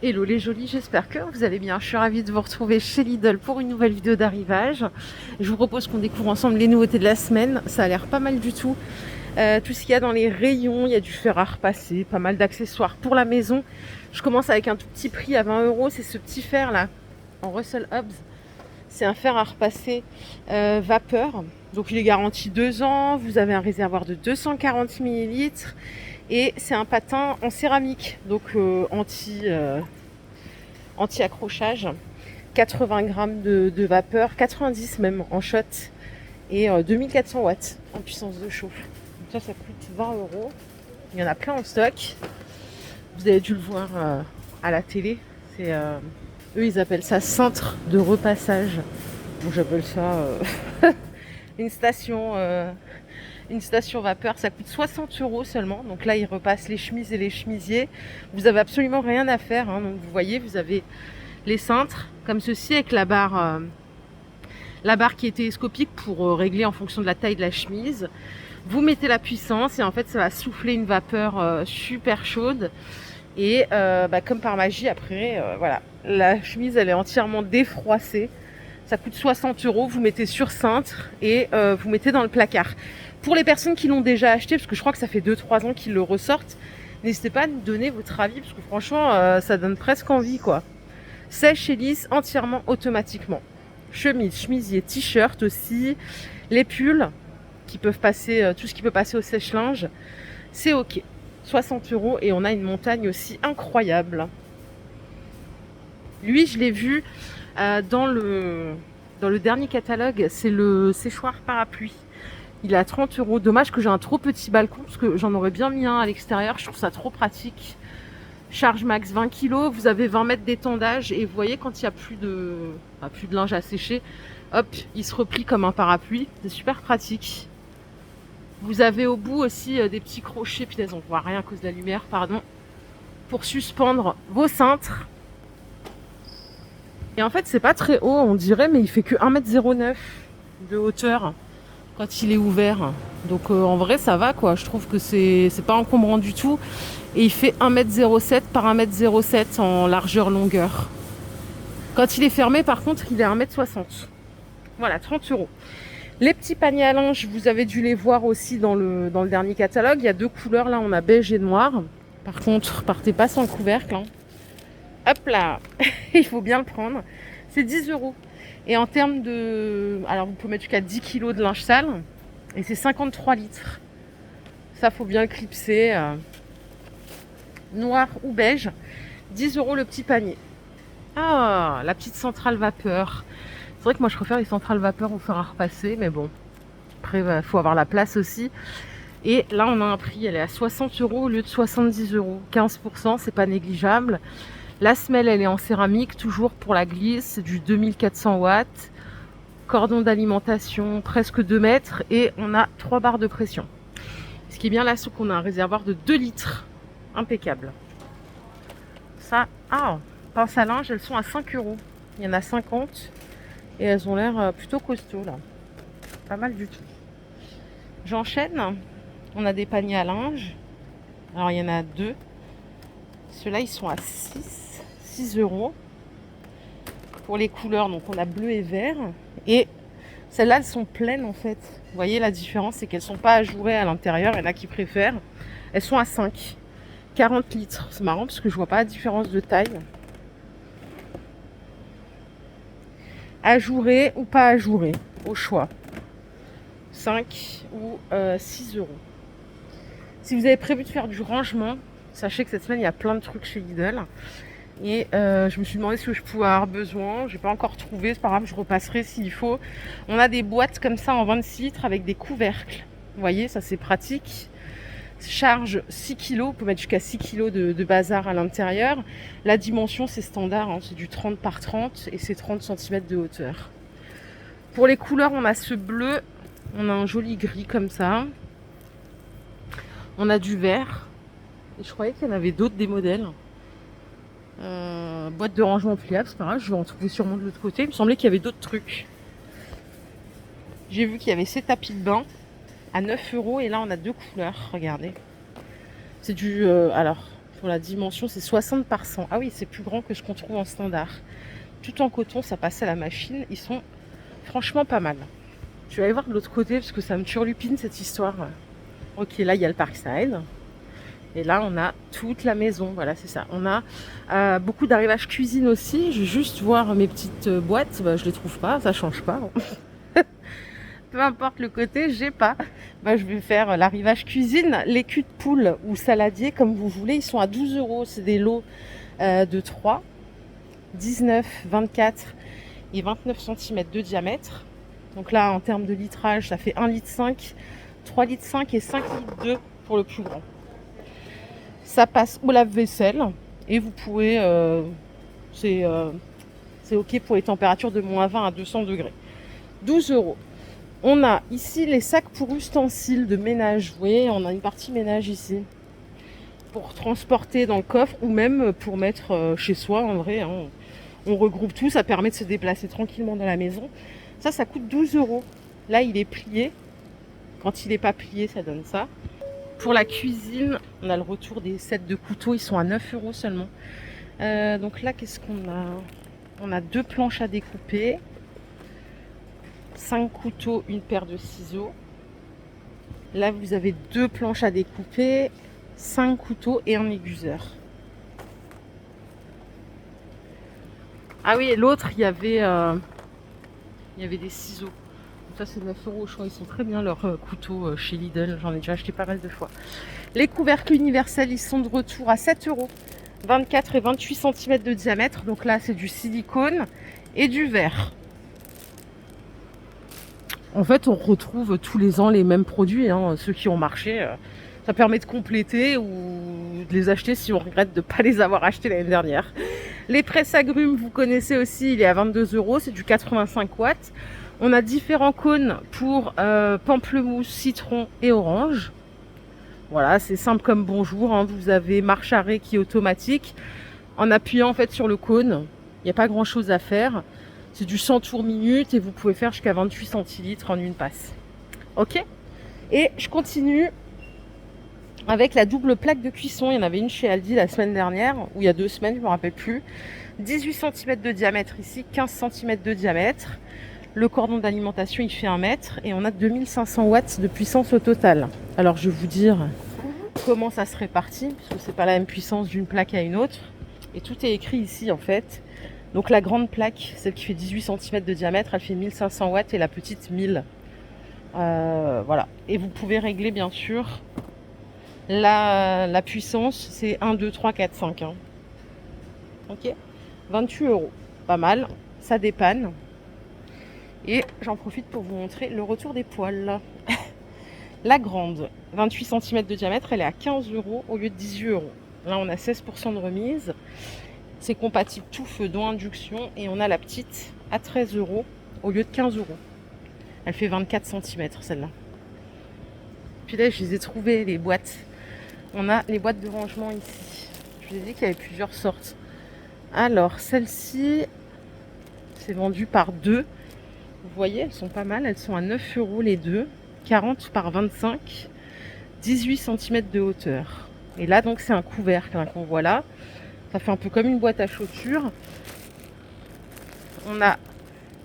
Hello les jolis, j'espère que vous allez bien. Je suis ravie de vous retrouver chez Lidl pour une nouvelle vidéo d'arrivage. Je vous propose qu'on découvre ensemble les nouveautés de la semaine. Ça a l'air pas mal du tout. Tout ce qu'il y a dans les rayons, il y a du fer à repasser, pas mal d'accessoires pour la maison. Je commence avec un tout petit prix à 20 €. C'est ce petit fer là, en Russell Hobbs. C'est un fer à repasser vapeur. Donc il est garanti 2 ans. Vous avez un réservoir de 240 millilitres. Et c'est un patin en céramique, donc anti-accrochage. 80 grammes de vapeur, 90 même en shot. Et 2400 watts en puissance de chauffe. Donc ça coûte 20 €. Il y en a plein en stock. Vous avez dû le voir à la télé. Eux, ils appellent ça cintre de repassage. Bon, j'appelle ça une station... Une station vapeur, ça coûte 60 € seulement. Donc là, ils repassent les chemises et les chemisiers. Vous avez absolument rien à faire. Hein. Donc vous voyez, vous avez les cintres comme ceci avec la barre qui est télescopique pour régler en fonction de la taille de la chemise. Vous mettez la puissance et en fait, ça va souffler une vapeur super chaude. Et comme par magie, après, voilà, la chemise, elle est entièrement défroissée. Ça coûte 60 €. Vous mettez sur cintre et vous mettez dans le placard. Pour les personnes qui l'ont déjà acheté, parce que je crois que ça fait 2-3 ans qu'ils le ressortent, n'hésitez pas à nous donner votre avis, parce que franchement, ça donne presque envie, quoi. Sèche et lisse entièrement automatiquement. Chemise, chemisier, t-shirt aussi, les pulls qui peuvent passer, tout ce qui peut passer au sèche-linge, c'est ok. 60 € et on a une montagne aussi incroyable. Lui, je l'ai vu dans le dernier catalogue, c'est le séchoir parapluie. Il est à 30 €. Dommage que j'ai un trop petit balcon parce que j'en aurais bien mis un à l'extérieur. Je trouve ça trop pratique. Charge max 20 kg. Vous avez 20 mètres d'étendage et vous voyez quand il n'y a plus de linge à sécher, hop, il se replie comme un parapluie. C'est super pratique. Vous avez au bout aussi des petits crochets. Punaise, on voit rien à cause de la lumière, pardon. Pour suspendre vos cintres. Et en fait, c'est pas très haut, on dirait, mais il fait que 1,09 m de hauteur quand il est ouvert. Donc en vrai ça va quoi, je trouve que c'est pas encombrant du tout. Et il fait 1,07 m par 1,07 m en largeur longueur. Quand il est fermé par contre il est 1,60 m. Voilà, 30 €. Les petits paniers à linge, vous avez dû les voir aussi dans le dernier catalogue. Il y a 2 couleurs là, on a beige et noir. Par contre, partez pas sans le couvercle. Hein. Hop là, il faut bien le prendre. C'est 10 €. Et en termes de... Alors vous pouvez mettre jusqu'à 10 kg de linge sale. Et c'est 53 litres. Ça, faut bien le clipser. Noir ou beige. 10 € le petit panier. Ah, la petite centrale vapeur. C'est vrai que moi je préfère les centrales vapeur au fer à repasser. Mais bon, après il faut avoir la place aussi. Et là on a un prix, elle est à 60 € au lieu de 70 €. 15%, c'est pas négligeable. La semelle, elle est en céramique, toujours pour la glisse, c'est du 2400 watts. Cordon d'alimentation, presque 2 mètres. Et on a 3 barres de pression. Ce qui est bien là, c'est qu'on a un réservoir de 2 litres. Impeccable. Ça, pince à linge, elles sont à 5 €. Il y en a 50. Et elles ont l'air plutôt costauds là. Pas mal du tout. J'enchaîne. On a des paniers à linge. Alors il y en a 2. Ceux-là, ils sont à 6 €. Pour les couleurs, donc on a bleu et vert. Et celles-là, elles sont pleines en fait. Vous voyez la différence, c'est qu'elles sont pas ajourées à l'intérieur. Il y en a qui préfèrent. Elles sont à 5. 40 litres. C'est marrant parce que je vois pas la différence de taille. Ajourées ou pas ajourées, au choix. 5 ou 6 €. Si vous avez prévu de faire du rangement, sachez que cette semaine, il y a plein de trucs chez Lidl. Et je me suis demandé ce que je pouvais avoir besoin. J'ai pas encore trouvé, c'est pas grave, je repasserai s'il faut. On a des boîtes comme ça en 26 litres avec des couvercles. Vous voyez, ça c'est pratique. Charge 6 kg, vous pouvez mettre jusqu'à 6 kg de bazar à l'intérieur. La dimension c'est standard, hein, c'est du 30 par 30 et c'est 30 cm de hauteur. Pour les couleurs, on a ce bleu, on a un joli gris comme ça. On a du vert. Et je croyais qu'il y en avait d'autres des modèles. Boîte de rangement pliable, c'est pas grave, je vais en trouver sûrement de l'autre côté. Il me semblait qu'il y avait d'autres trucs. J'ai vu qu'il y avait ces tapis de bain à 9 € et là on a 2 couleurs, regardez. C'est du... alors, Pour la dimension, c'est 60 par 100. Ah oui, c'est plus grand que ce qu'on trouve en standard. Tout en coton, ça passe à la machine. Ils sont franchement pas mal. Je vais aller voir de l'autre côté parce que ça me turlupine cette histoire. Ok, là, il y a le Parkside. Et là, on a toute la maison. Voilà, c'est ça. On a beaucoup d'arrivages cuisine aussi. Je vais juste voir mes petites boîtes. Bah, je les trouve pas, ça change pas. Peu importe le côté, j'ai pas. Bah, je vais faire l'arrivage cuisine. Les culs de poule ou saladier, comme vous voulez, ils sont à 12 €. C'est des lots de 3, 19, 24 et 29 cm de diamètre. Donc là, en termes de litrage, ça fait 1,5 litre, 3,5 litres et 5 litres 2 pour le plus grand. Ça passe au lave-vaisselle et vous pouvez, c'est ok pour les températures de moins 20 à 200 degrés. 12 €. On a ici les sacs pour ustensiles de ménage. Vous voyez, on a une partie ménage ici. Pour transporter dans le coffre ou même pour mettre chez soi en vrai. Hein. On regroupe tout, ça permet de se déplacer tranquillement dans la maison. Ça coûte 12 €. Là, il est plié. Quand il n'est pas plié, ça donne ça. Pour la cuisine, on a le retour des sets de couteaux. Ils sont à 9 € seulement. Donc là, qu'est-ce qu'on a? On a 2 planches à découper. 5 couteaux, une paire de ciseaux. Là, vous avez 2 planches à découper, 5 couteaux et un aiguiseur. Ah oui, et l'autre, il y avait des ciseaux. Donc ça, c'est 9 €. Je crois ils sont très bien leurs couteaux chez Lidl. J'en ai déjà acheté pas mal de fois. Les couvercles universels, ils sont de retour à 7 €. 24 et 28 cm de diamètre. Donc là, c'est du silicone et du verre. En fait, on retrouve tous les ans les mêmes produits, hein, ceux qui ont marché. Ça permet de compléter ou de les acheter si on regrette de ne pas les avoir achetés l'année dernière. Les presses-agrumes, vous connaissez aussi, il est à 22 €, c'est du 85 watts. On a différents cônes pour pamplemousse, citron et orange. Voilà, c'est simple comme bonjour. Hein. Vous avez marche arrêt qui est automatique. En appuyant en fait sur le cône, il n'y a pas grand chose à faire. C'est du 100 tours minute et vous pouvez faire jusqu'à 28 centilitres en une passe. Ok? Et je continue avec la double plaque de cuisson. Il y en avait une chez Aldi la semaine dernière, ou il y a 2 semaines, je ne me rappelle plus. 18 cm de diamètre ici, 15 cm de diamètre. Le cordon d'alimentation, il fait 1 mètre et on a 2500 watts de puissance au total. Alors je vais vous dire comment ça se répartit, parce que c'est pas la même puissance d'une plaque à une autre. Et tout est écrit ici en fait. Donc la grande plaque, celle qui fait 18 cm de diamètre, elle fait 1500 watts et la petite 1000. Voilà. Et vous pouvez régler bien sûr la puissance, c'est 1, 2, 3, 4, 5. Hein. Ok, 28 €. Pas mal, ça dépanne. Et j'en profite pour vous montrer le retour des poils. La grande, 28 cm de diamètre, elle est à 15 € au lieu de 18 €. Là, on a 16% de remise. C'est compatible tout feu, dont induction. Et on a la petite à 13 € au lieu de 15 €. Elle fait 24 cm celle-là. Puis là, je les ai trouvées, les boîtes. On a les boîtes de rangement ici. Je vous ai dit qu'il y avait plusieurs sortes. Alors, celle-ci, c'est vendu par 2. Vous voyez, elles sont pas mal. Elles sont à 9 € les deux. 40 par 25. 18 cm de hauteur. Et là, donc, c'est un couvercle hein, qu'on voit là. Ça fait un peu comme une boîte à chaussures. On a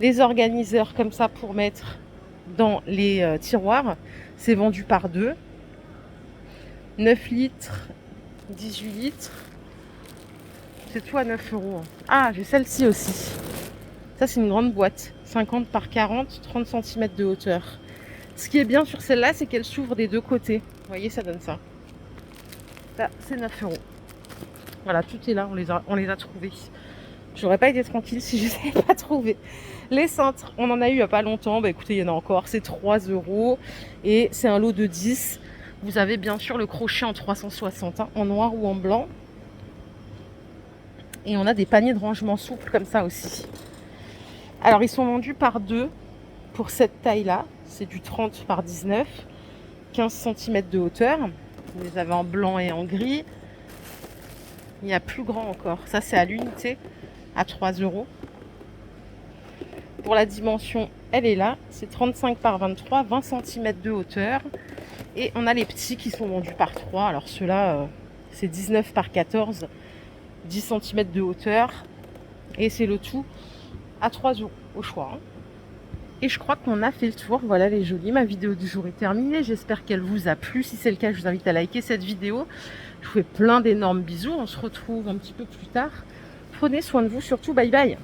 les organiseurs comme ça pour mettre dans les tiroirs. C'est vendu par 2. 9 litres, 18 litres. C'est tout à 9 €. Ah, j'ai celle-ci aussi. Ça, c'est une grande boîte. 50 par 40, 30 cm de hauteur. Ce qui est bien sur celle-là, c'est qu'elle s'ouvre des deux côtés. Vous voyez, ça donne ça. Ça, c'est 9 €. Voilà, tout est là, on les a trouvés. J'aurais pas été tranquille si je ne les avais pas trouvés. Les cintres, on en a eu il n'y a pas longtemps. Bah écoutez, il y en a encore, c'est 3 €. Et c'est un lot de 10. Vous avez bien sûr le crochet en 360, hein, en noir ou en blanc. Et on a des paniers de rangement souples comme ça aussi. Alors, ils sont vendus par 2 pour cette taille-là. C'est du 30 par 19. 15 cm de hauteur. Vous les avez en blanc et en gris. Il y a plus grand encore. Ça, c'est à l'unité, à 3 €. Pour la dimension, elle est là. C'est 35 par 23, 20 cm de hauteur. Et on a les petits qui sont vendus par 3. Alors ceux-là, C'est 19 par 14, 10 cm de hauteur. Et c'est le tout à 3 € au choix. Hein. Et je crois qu'on a fait le tour. Voilà les jolis, ma vidéo du jour est terminée. J'espère qu'elle vous a plu. Si c'est le cas, je vous invite à liker cette vidéo. Je vous fais plein d'énormes bisous. On se retrouve un petit peu plus tard. Prenez soin de vous surtout. Bye bye.